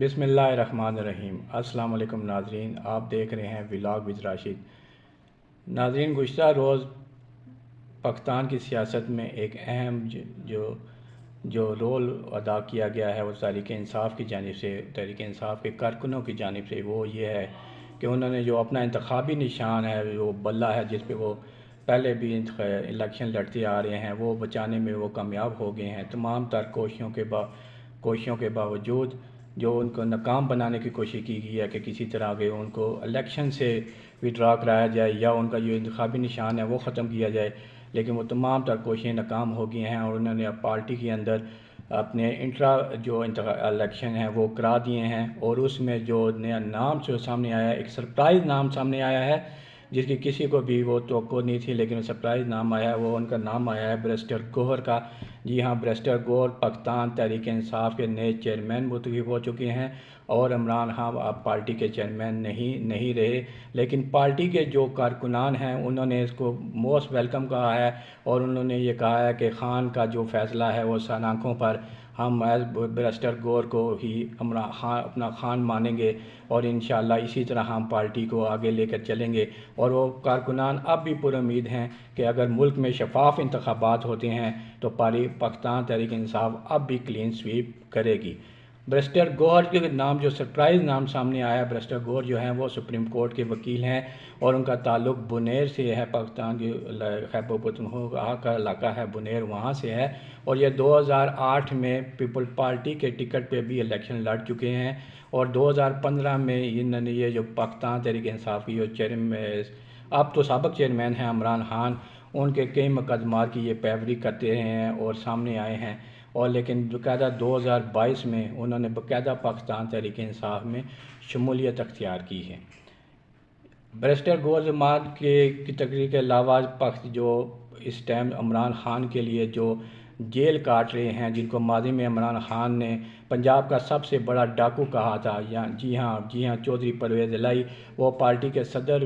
بسم اللہ الرحمن الرحیم۔ السلام علیکم ناظرین، آپ دیکھ رہے ہیں ولاگ وذ راشد۔ ناظرین، گزشتہ روز پاکستان کی سیاست میں ایک اہم جو رول ادا کیا گیا ہے وہ تحریک انصاف کی جانب سے، تحریک انصاف کے کارکنوں کی جانب سے، وہ یہ ہے کہ انہوں نے جو اپنا انتخابی نشان ہے، وہ بلہ ہے جس پہ وہ پہلے بھی الیکشن لڑتے آ رہے ہیں، وہ بچانے میں وہ کامیاب ہو گئے ہیں۔ تمام تر کوششوں کے باوجود جو ان کو ناکام بنانے کی کوشش کی گئی ہے کہ کسی طرح کے ان کو الیکشن سے وڈرا کرایا جائے یا ان کا جو انتخابی نشان ہے وہ ختم کیا جائے، لیکن وہ تمام تر کوششیں ناکام ہو گئی ہیں اور انہوں نے اب پارٹی کے اندر اپنے جو الیکشن ہیں وہ کرا دیے ہیں، اور اس میں جو نیا نام جو سامنے آیا ہے، ایک سرپرائز نام سامنے آیا ہے جس کی کسی کو بھی وہ توقع نہیں تھی، لیکن سرپرائز نام آیا ہے، وہ ان کا نام آیا ہے بیرسٹر گوہر کا۔ جی ہاں، بیرسٹر گوہر پاکستان تحریک انصاف کے نئے چیئرمین منتخب ہو چکے ہیں، اور عمران خان اب پارٹی کے چیئرمین نہیں رہے، لیکن پارٹی کے جو کارکنان ہیں انہوں نے اس کو موسٹ ویلکم کہا ہے، اور انہوں نے یہ کہا ہے کہ خان کا جو فیصلہ ہے وہ سن آنکھوں پر ہم ایز بیرسٹر گوہر کو ہی عمران خان اپنا خان مانیں گے، اور انشاءاللہ اسی طرح ہم پارٹی کو آگے لے کر چلیں گے۔ اور وہ کارکنان اب بھی پر امید ہیں کہ اگر ملک میں شفاف انتخابات ہوتے ہیں تو پاکستان تحریک انصاف اب بھی کلین سویپ کرے گی۔ بیرسٹر گوہر کے نام جو سرپرائز نام سامنے آیا، بیرسٹر گوہر جو ہیں وہ سپریم کورٹ کے وکیل ہیں، اور ان کا تعلق بنیر سے ہے، پاکستان کے خیبر پختونخوا کا علاقہ ہے بنیر، وہاں سے ہے، اور یہ 2008 میں پیپل پارٹی کے ٹکٹ پہ بھی الیکشن لڑ چکے ہیں، اور 2015 میں انہوں نے یہ جو پاکستان تحریک انصاف کی جو اب تو سابق چیئرمین ہیں عمران خان، ان کے کئی مقدمات کی یہ پیروی کرتے رہے ہیں اور سامنے آئے ہیں، اور لیکن باقاعدہ 2022 میں انہوں نے باقاعدہ پاکستان تحریک انصاف میں شمولیت اختیار کی ہے۔ بیرسٹر گوہر جماعت کی تقریر کے علاوہ جو اس ٹائم عمران خان کے لیے جو جیل کاٹ رہے ہیں، جن کو ماضی میں عمران خان نے پنجاب کا سب سے بڑا ڈاکو کہا تھا، جی ہاں چودھری پرویز الہی، وہ پارٹی کے صدر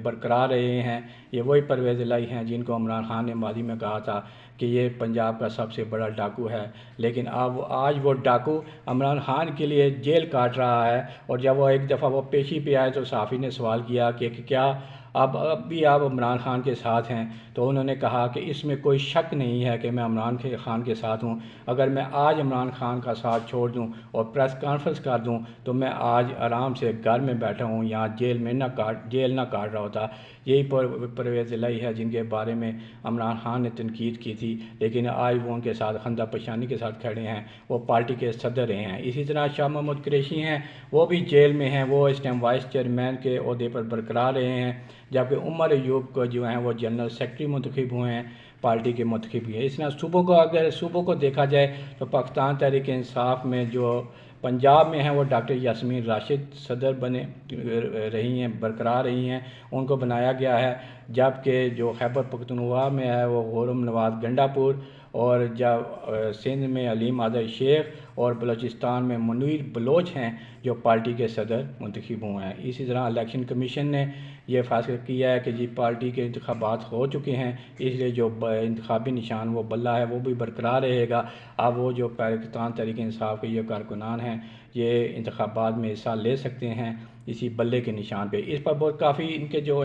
برقرار رہے ہیں۔ یہ وہی پرویز الہی ہیں جن کو عمران خان نے ماضی میں کہا تھا کہ یہ پنجاب کا سب سے بڑا ڈاکو ہے، لیکن اب آج وہ ڈاکو عمران خان کے لیے جیل کاٹ رہا ہے۔ اور جب وہ ایک دفعہ وہ پیشی پہ آئے تو صحافی نے سوال کیا کہ کیا اب بھی آپ عمران خان کے ساتھ ہیں، تو انہوں نے کہا کہ اس میں کوئی شک نہیں ہے کہ میں عمران خان کے ساتھ ہوں۔ اگر میں آج عمران خان کا ساتھ چھوڑ دوں اور پریس کانفرنس کر دوں تو میں آج آرام سے گھر میں بیٹھا ہوں، یہاں جیل نہ کاٹ رہا ہوتا۔ یہی پرویز الہی ہے جن کے بارے میں عمران خان نے تنقید کی تھی، لیکن آج وہ ان کے ساتھ خندہ پیشانی کے ساتھ کھڑے ہیں، وہ پارٹی کے صدر رہے ہیں۔ اسی طرح شاہ محمود قریشی ہیں، وہ بھی جیل میں ہیں، وہ اس ٹائم وائس چیئرمین کے عہدے پر برقرار رہے ہیں، جبکہ عمر ایوب کو جو ہیں وہ جنرل سیکرٹری منتخب ہوئے ہیں، پارٹی کے منتخب ہوئے ہیں۔ اس طرح اگر صوبوں کو دیکھا جائے تو پاکستان تحریک انصاف میں جو پنجاب میں ہیں وہ ڈاکٹر یاسمین راشد صدر بنے رہی ہیں، برقرار رہی ہیں، ان کو بنایا گیا ہے، جبکہ جو خیبر پختونخوا میں ہے وہ خرم نواز گنڈا پور، اور جب سندھ میں علیم عادل شیخ، اور بلوچستان میں منیر بلوچ ہیں جو پارٹی کے صدر منتخب ہوئے ہیں۔ اسی طرح الیکشن کمیشن نے یہ فیصلہ کیا ہے کہ جی پارٹی کے انتخابات ہو چکے ہیں، اس لیے جو انتخابی نشان وہ بلہ ہے وہ بھی برقرار رہے گا۔ اب وہ جو پاکستان تحریک انصاف کے یہ کارکنان ہیں یہ انتخابات میں حصہ لے سکتے ہیں اسی بلے کے نشان پہ۔ اس پر بہت کافی ان کے جو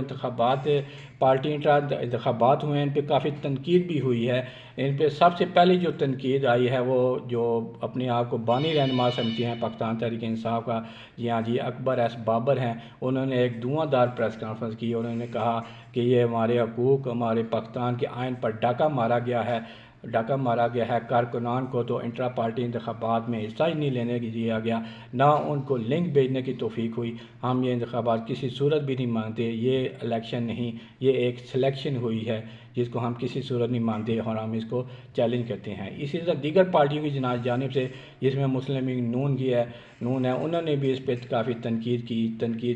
پارٹی انتخابات ہوئے ہیں ان پہ کافی تنقید بھی ہوئی ہے۔ ان پہ سب سے پہلی جو تنقید آئی ہے وہ جو اپنے آپ کو بانی رہنما سمجھتے ہیں پاکستان تحریک انصاف کا، جی اکبر ایس بابر ہیں، انہوں نے ایک دھواں دار پریس کانفرنس کی، اور انہوں نے کہا کہ یہ ہمارے حقوق، ہمارے پاکستان کے آئین پر ڈاکہ مارا گیا ہے، کارکنان کو تو انٹرا پارٹی انتخابات میں حصہ ہی نہیں لینے دیا گیا، نہ ان کو لنک بھیجنے کی توفیق ہوئی۔ ہم یہ انتخابات کسی صورت بھی نہیں مانتے، یہ الیکشن نہیں، یہ ایک سلیکشن ہوئی ہے جس کو ہم کسی صورت نہیں مانتے، اور ہم اس کو چیلنج کرتے ہیں۔ اسی طرح دیگر پارٹیوں کی جانب سے، جس میں مسلم لیگ نون ہے، انہوں نے بھی اس پہ کافی تنقید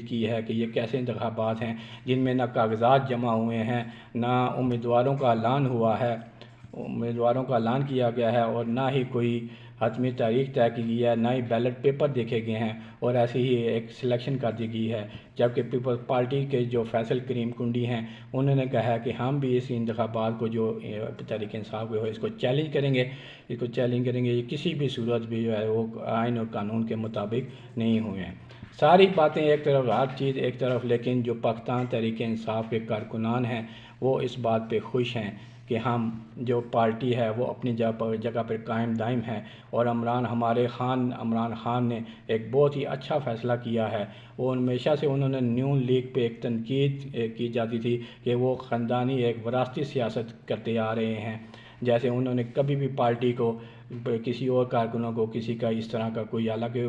کی ہے کہ یہ کیسے انتخابات ہیں جن میں نہ کاغذات جمع ہوئے ہیں، نہ امیدواروں کا اعلان کیا گیا ہے، اور نہ ہی کوئی حتمی تاریخ طے کی گئی ہے، نہ ہی بیلٹ پیپر دیکھے گئے ہیں، اور ایسے ہی ایک سلیکشن کر دی گئی ہے، جبکہ پیپلز پارٹی کے جو فیصل کریم کنڈی ہیں انہوں نے کہا ہے کہ ہم بھی اس انتخابات کو جو تحریک انصاف کے ہو اس کو چیلنج کریں گے، یہ کسی بھی صورت بھی جو ہے وہ آئین اور قانون کے مطابق نہیں ہوئے ہیں۔ ساری باتیں ایک طرف، ہر چیز ایک طرف، لیکن جو پاکستان تحریک انصاف کے کارکنان ہیں وہ اس بات پہ خوش ہیں کہ ہم جو پارٹی ہے وہ اپنی جگہ پر قائم دائم ہے، اور عمران خان نے ایک بہت ہی اچھا فیصلہ کیا ہے۔ وہ ہمیشہ سے انہوں نے نون لیگ پہ ایک تنقید کی جاتی تھی کہ وہ خاندانی ایک وراثتی سیاست کرتے آ رہے ہیں، جیسے انہوں نے کبھی بھی پارٹی کو، کسی اور کارکنوں کو کسی کا اس طرح کا کوئی، حالانکہ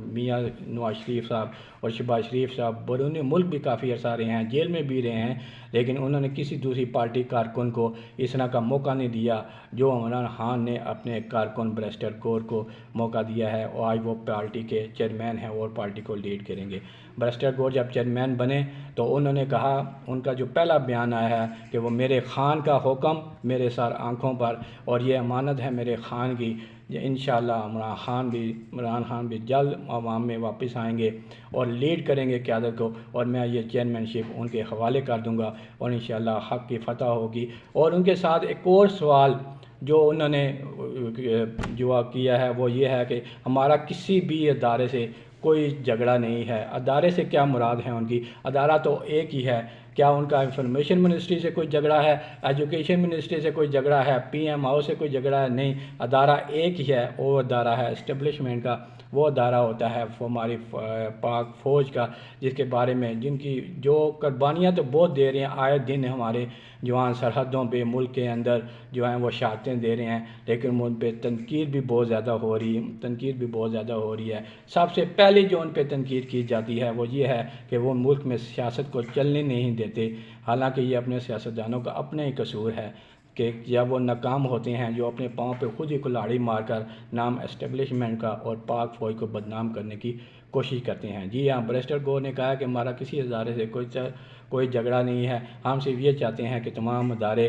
میاں نواز شریف صاحب اور شہباز شریف صاحب بیرون ملک بھی کافی عرصہ رہے ہیں، جیل میں بھی رہے ہیں، لیکن انہوں نے کسی دوسری پارٹی کارکن کو اس طرح کا موقع نہیں دیا جو عمران خان نے اپنے کارکن بیرسٹر گور کو موقع دیا ہے، اور آج وہ پارٹی کے چیئرمین ہیں اور پارٹی کو لیڈ کریں گے۔ بیرسٹر گور جب چیئرمین بنے تو انہوں نے کہا، ان کا جو پہلا بیان آیا ہے کہ وہ میرے خان کا حکم میرے سر آنکھوں پر، اور یہ امانت ہے میرے خان کی، انشاءاللہ عمران خان بھی جلد عوام میں واپس آئیں گے اور لیڈ کریں گے قیادت کو، اور میں یہ چیئرمین شپ ان کے حوالے کر دوں گا، اور انشاءاللہ حق کی فتح ہوگی۔ اور ان کے ساتھ ایک اور سوال جو انہوں نے جو کیا ہے وہ یہ ہے کہ ہمارا کسی بھی ادارے سے کوئی جھگڑا نہیں ہے۔ ادارے سے کیا مراد ہے ان کی؟ ادارہ تو ایک ہی ہے۔ کیا ان کا انفارمیشن منسٹری سے کوئی جھگڑا ہے؟ ایجوکیشن منسٹری سے کوئی جھگڑا ہے؟ پی ایم او سے کوئی جھگڑا ہے؟ نہیں، ادارہ ایک ہی ہے، وہ ادارہ ہے اسٹیبلشمنٹ کا، وہ ادارہ ہوتا ہے ہماری پاک فوج کا، جس کے بارے میں جن کی جو قربانیاں تو بہت دے رہے ہیں، آئے دن ہمارے جوان سرحدوں پہ ملک کے اندر جو ہیں وہ شہادتیں دے رہے ہیں، لیکن ان پہ تنقید بھی بہت زیادہ ہو رہی ہے۔ سب سے پہلے جو ان پہ تنقید کی جاتی ہے وہ یہ ہے کہ وہ ملک میں سیاست کو چلنے نہیں دیتے، حالانکہ یہ اپنے سیاستدانوں کا اپنا ہی قصور ہے کہ جب وہ ناکام ہوتے ہیں، جو اپنے پاؤں پہ خود ہی کلاڑی مار کر نام اسٹیبلشمنٹ کا اور پاک فوج کو بدنام کرنے کی کوشش کرتے ہیں۔ جی ہاں، بیرسٹر گور نے کہا کہ ہمارا کسی ادارے سے کوئی جھگڑا نہیں ہے، ہم صرف یہ چاہتے ہیں کہ تمام ادارے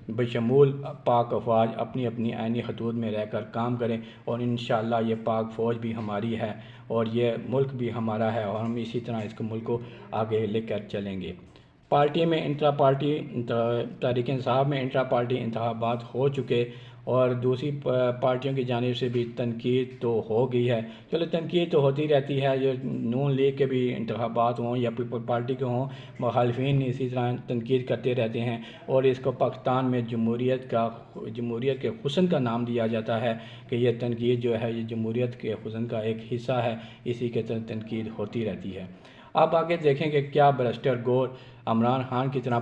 بشمول پاک افواج اپنی اپنی آئینی حدود میں رہ کر کام کریں، اور انشاءاللہ یہ پاک فوج بھی ہماری ہے اور یہ ملک بھی ہمارا ہے، اور ہم اسی طرح اس ملک کو آگے لے کر چلیں گے۔ پارٹی میں تحریک انصاف میں انٹرا پارٹی انتخابات ہو چکے، اور دوسری پارٹیوں کی جانب سے بھی تنقید تو ہو گئی ہے۔ چلو، تنقید تو ہوتی رہتی ہے، یہ نون لیگ کے بھی انتخابات ہوں یا پیپل پارٹی کے ہوں، مخالفین اسی طرح تنقید کرتے رہتے ہیں، اور اس کو پاکستان میں جمہوریت کے حسن کا نام دیا جاتا ہے کہ یہ تنقید جو ہے یہ جمہوریت کے حسن کا ایک حصہ ہے، اسی کے تحت تنقید ہوتی رہتی ہے۔ اب آگے دیکھیں کہ کیا بیرسٹر گور عمران خان کی طرح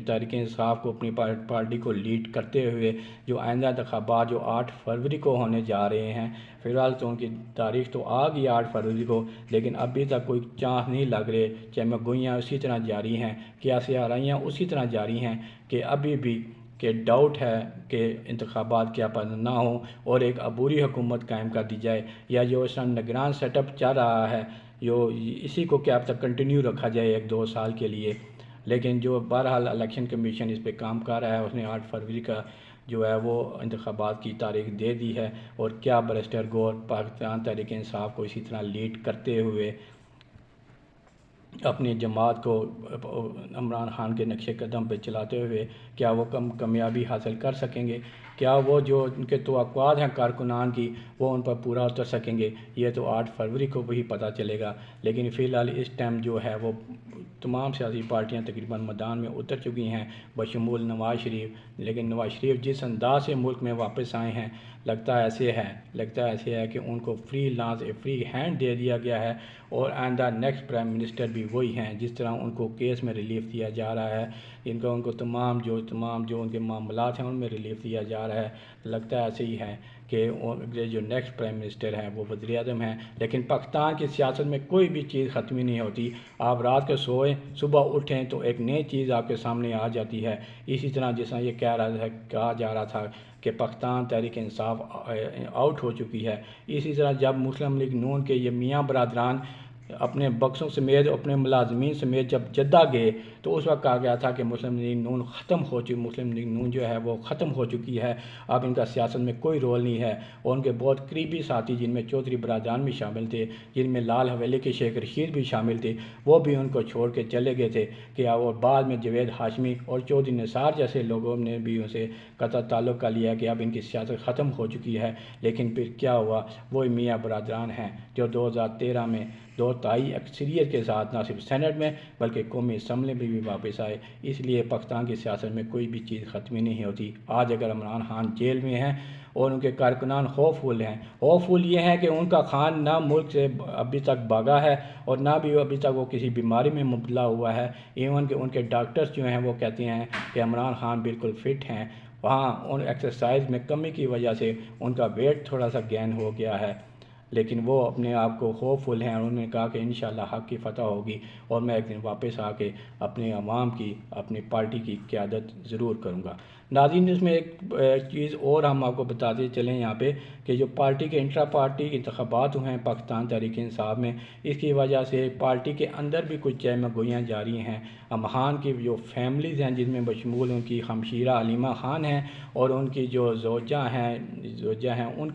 تحریک انصاف کو، اپنی پارٹی کو لیڈ کرتے ہوئے جو آئندہ انتخابات جو 8 فروری کو ہونے جا رہے ہیں، فی الحال تو ان کی تاریخ تو آ گئی 8 فروری کو، لیکن ابھی تک کوئی چانس نہیں لگ رہے، چہمہ گوئیاں اسی طرح جاری ہیں، قیاس آرائیاں اسی طرح جاری ہیں کہ ابھی بھی کہ ڈاؤٹ ہے کہ انتخابات کیا پتہ نہ ہوں اور ایک عبوری حکومت قائم کر دی جائے، یا جو اس طرح نگران سیٹ اپ چل رہا ہے جو اسی کو کیا تک کنٹینیو رکھا جائے 1-2 سال کے لیے۔ لیکن جو بہرحال الیکشن کمیشن اس پہ کام کر رہا ہے، اس نے 8 فروری کا جو ہے وہ انتخابات کی تاریخ دے دی ہے، اور کیا بیرسٹر گور پاکستان تحریک انصاف کو اسی طرح لیڈ کرتے ہوئے اپنی جماعت کو عمران خان کے نقش قدم پہ چلاتے ہوئے کیا وہ کامیابی حاصل کر سکیں گے؟ کیا وہ جو ان کے توقعات ہیں کارکنان کی وہ ان پر پورا اتر سکیں گے؟ یہ تو 8 فروری کو بھی پتہ چلے گا، لیکن فی الحال اس ٹائم جو ہے وہ تمام سیاسی پارٹیاں تقریباً میدان میں اتر چکی ہیں بشمول نواز شریف، لیکن نواز شریف جس انداز سے ملک میں واپس آئے ہیں لگتا ایسے ہے کہ ان کو فری ہینڈ دے دیا گیا ہے، اور آئندہ نیکسٹ پرائم منسٹر بھی وہی ہیں، جس طرح ان کو کیس میں ریلیف دیا جا رہا ہے، ان کو تمام جو ان کے معاملات ہیں ان میں ریلیف دیا جا رہا ہے، لگتا ہے ایسے ہی ہے کہ جو نیکسٹ پرائم منسٹر ہیں وہ وزیر اعظم ہیں۔ لیکن پاکستان کی سیاست میں کوئی بھی چیز ختم نہیں ہوتی، آپ رات کو سوئیں صبح اٹھیں تو ایک نئی چیز آپ کے سامنے آ جاتی ہے۔ اسی طرح جس طرح یہ کہا جا رہا تھا کہ پاکستان تحریک انصاف آؤٹ ہو چکی ہے، اسی طرح جب مسلم لیگ نون کے یہ میاں برادران اپنے بکسوں سمیت اپنے ملازمین سمیت جب جدہ گئے تو اس وقت کہا گیا تھا کہ مسلم لیگ نون مسلم لیگ نون جو ہے وہ ختم ہو چکی ہے، اب ان کا سیاست میں کوئی رول نہیں ہے۔ اور ان کے بہت قریبی ساتھی جن میں چودھری برادران بھی شامل تھے، جن میں لال حویلی کے شیخ رشید بھی شامل تھے، وہ بھی ان کو چھوڑ کے چلے گئے تھے کہ اور بعد میں جوید ہاشمی اور چودھری نثار جیسے لوگوں نے بھی ان سے قطع تعلق کر لیا کہ اب ان کی سیاست ختم ہو چکی ہے۔ لیکن پھر کیا ہوا، وہ میاں برادران ہیں جو 2013 میں 2/3 اکثریت کے ساتھ نہ صرف سینٹ میں بلکہ قومی اسمبلی میں بھی واپس آئے۔ اس لیے پاکستان کی سیاست میں کوئی بھی چیز ختم نہیں ہوتی۔ آج اگر عمران خان جیل میں ہیں اور ان کے کارکنان خوف فل ہیں، خوف فل یہ ہیں کہ ان کا خان نہ ملک سے ابھی تک بھاگا ہے اور نہ بھی ابھی تک وہ کسی بیماری میں مبتلا ہوا ہے۔ ایون کہ ان کے ڈاکٹرز جو ہیں وہ کہتے ہیں کہ عمران خان بالکل فٹ ہیں، وہاں ان ایکسرسائز میں کمی کی وجہ سے ان کا ویٹ تھوڑا سا گین ہو گیا ہے، لیکن وہ اپنے آپ کو خوف فل ہیں اور انہوں نے کہا کہ انشاءاللہ حق کی فتح ہوگی اور میں ایک دن واپس آ کے اپنے عوام کی، اپنی پارٹی کی قیادت ضرور کروں گا۔ ناظرین، اس میں ایک چیز اور ہم آپ کو بتاتے چلیں یہاں پہ کہ جو پارٹی کے انٹرا پارٹی انتخابات ہوئے ہیں پاکستان تحریک انصاف میں، اس کی وجہ سے پارٹی کے اندر بھی کچھ چہم گوئیاں جاری ہیں۔ امہان کی جو فیملیز ہیں جن میں بشمول ان کی ہمشیرہ علیمہ خان ہیں اور ان کی جو زوجہ ہیں ان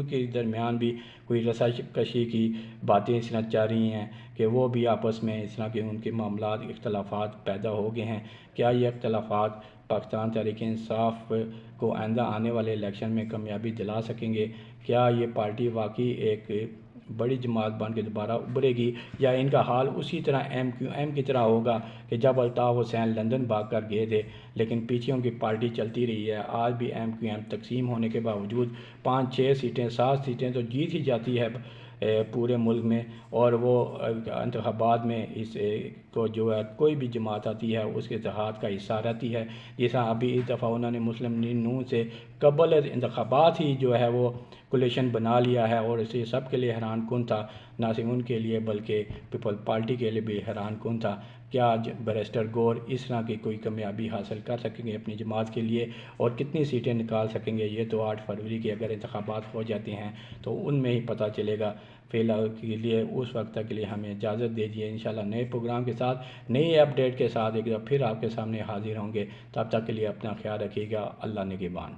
کے درمیان بھی کوئی رسا کشی کی باتیں اس طرح چل رہی ہیں کہ وہ بھی آپس میں اس طرح کے ان کے معاملات اختلافات پیدا ہو گئے ہیں۔ کیا یہ اختلافات پاکستان تحریک انصاف کو آئندہ آنے والے الیکشن میں کامیابی دلا سکیں گے؟ کیا یہ پارٹی واقعی ایک بڑی جماعت بن کے دوبارہ ابھرے گی، یا ان کا حال اسی طرح ایم کیو ایم کی طرح ہوگا کہ جب الطاف حسین لندن بھاگ کر گئے تھے لیکن پیچھے ان کی پارٹی چلتی رہی ہے؟ آج بھی ایم کیو ایم تقسیم ہونے کے باوجود 5-6 سیٹیں 7 سیٹیں تو جیت ہی جاتی ہے پورے ملک میں، اور وہ انتخابات میں اس کو جو ہے کوئی بھی جماعت آتی ہے اس کے اتحاد کا حصہ رہتی ہے۔ جیسا ابھی اس دفعہ انہوں نے مسلم لیگ نون سے قبل انتخابات ہی جو ہے وہ کولیشن بنا لیا ہے، اور اسے سب کے لیے حیران کن تھا، نہ صرف ان کے لیے بلکہ پیپل پارٹی کے لیے بھی حیران کن تھا۔ کیا بیرسٹر گور اس طرح کی کوئی کامیابی حاصل کر سکیں گے اپنی جماعت کے لیے، اور کتنی سیٹیں نکال سکیں گے؟ یہ تو 8 فروری کے اگر انتخابات ہو جاتے ہیں تو ان میں ہی پتہ چلے گا۔ فی الحال کے لیے اس وقت تک کے لیے ہمیں اجازت دیجیے، انشاءاللہ نئے پروگرام کے ساتھ، نئی اپڈیٹ کے ساتھ ایک دفعہ پھر آپ کے سامنے حاضر ہوں گے۔ تب تک کے لیے اپنا خیال رکھیے گا۔ اللہ نگہبان۔